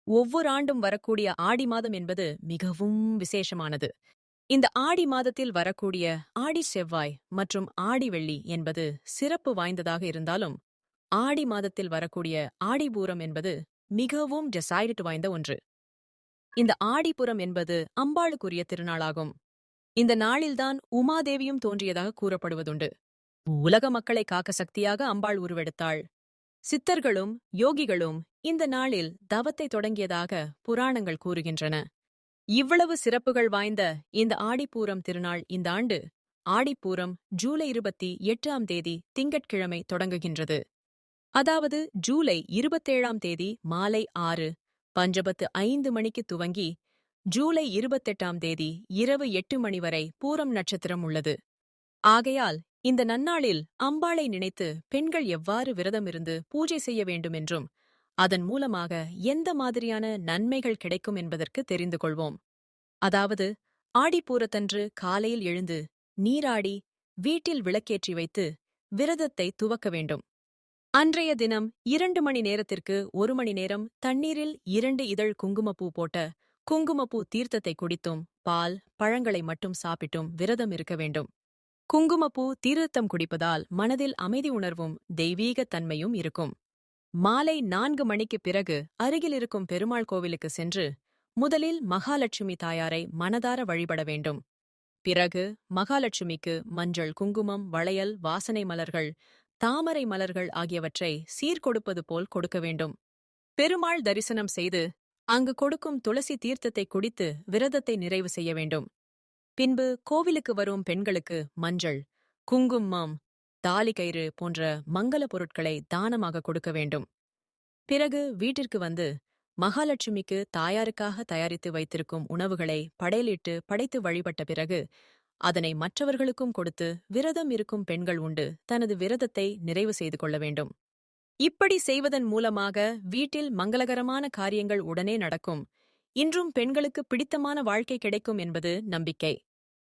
ஒவ்வொரு ஆண்டும் வரக்கூடிய ஆடி மாதம் என்பது மிகவும் விசேஷமானது. இந்த ஆடி மாதத்தில் வரக்கூடிய ஆடி செவ்வாய் மற்றும் ஆடி வெள்ளி என்பது சிறப்பு வாய்ந்ததாக இருந்தாலும், ஆடி மாதத்தில் வரக்கூடிய ஆடிப்பூரம் என்பது மிகவும் டெசைடிட் வாய்ந்த ஒன்று. இந்த ஆடிப்புறம் என்பது அம்பாளுக்குரிய திருநாளாகும். இந்த நாளில்தான் உமாதேவியும் தோன்றியதாக கூறப்படுவதுண்டு. உலக மக்களை காக்க சக்தியாக அம்பாள் உருவெடுத்தாள். சித்தர்களும் யோகிகளும் இந்த நாளில் தவத்தை தொடங்கியதாக புராணங்கள் கூறுகின்றன. இவ்வளவு சிறப்புகள் வாய்ந்த இந்த ஆடிப்பூரம் திருநாள் இந்த ஆண்டு ஆடிப்பூரம் ஜூலை 28ஆம் தேதி திங்கட்கிழமை தொடங்குகின்றது. அதாவது ஜூலை 27ஆம் தேதி மாலை 6 பஞ்சபத்து 5 மணிக்கு துவங்கி ஜூலை 28ஆம் தேதி இரவு 8 மணி வரை பூரம் நட்சத்திரம் உள்ளது. ஆகையால் இந்த நன்னாளில் அம்பாளை நினைத்து பெண்கள் எவ்வாறு விரதமிருந்து பூஜை செய்ய வேண்டுமென்றும் அதன் மூலமாக எந்த மாதிரியான நன்மைகள் கிடைக்கும் என்பதற்கு தெரிந்து கொள்வோம். அதாவது ஆடிப்பூரத்தன்று காலையில் எழுந்து நீராடி வீட்டில் விளக்கேற்றி வைத்து விரதத்தை துவக்க வேண்டும். அன்றைய தினம் 2 மணி நேரத்திற்கு 1 மணி நேரம் தண்ணீரில் 2 இதழ் குங்குமப்பூ போட்ட குங்குமப்பூ தீர்த்தத்தை குடித்தும் பால் பழங்களை மட்டும் சாப்பிட்டும் விரதம் இருக்க வேண்டும். குங்குமப்பூ தீர்த்தம் குடிப்பதால் மனதில் அமைதி உணர்வும் தெய்வீகத் தன்மையும் இருக்கும். மாலை 4 மணிக்குப் பிறகு அருகில் இருக்கும் பெருமாள் கோவிலுக்கு சென்று முதலில் மகாலட்சுமி தாயாரை மனதார வழிபட வேண்டும். பிறகு மகாலட்சுமிக்கு மஞ்சள் குங்குமம் வளையல் வாசனை மலர்கள் தாமரை மலர்கள் ஆகியவற்றை சீர்கொடுப்பது போல் கொடுக்க வேண்டும். பெருமாள் தரிசனம் செய்து அங்கு கொடுக்கும் துளசி தீர்த்தத்தை குடித்து விரதத்தை நிறைவு செய்ய வேண்டும். பின்பு கோவிலுக்கு வரும் பெண்களுக்கு மஞ்சள் குங்குமம் தாலிக்கயிறு போன்ற மங்கல பொருட்களை தானமாக கொடுக்க வேண்டும். பிறகு வீட்டிற்கு வந்து மகாலட்சுமிக்கு தாயாருக்காக தயாரித்து வைத்திருக்கும் உணவுகளை படையலிட்டு படைத்து வழிபட்ட பிறகு அதனை மற்றவர்களுக்கும் கொடுத்து விரதம் இருக்கும் பெண்கள் உண்டு தனது விரதத்தை நிறைவு செய்து கொள்ள வேண்டும். இப்படி செய்வதன் மூலமாக வீட்டில் மங்களகரமான காரியங்கள் உடனே நடக்கும். இன்றும் பெண்களுக்கு பிடித்தமான வாழ்க்கை கிடைக்கும் என்பது நம்பிக்கை.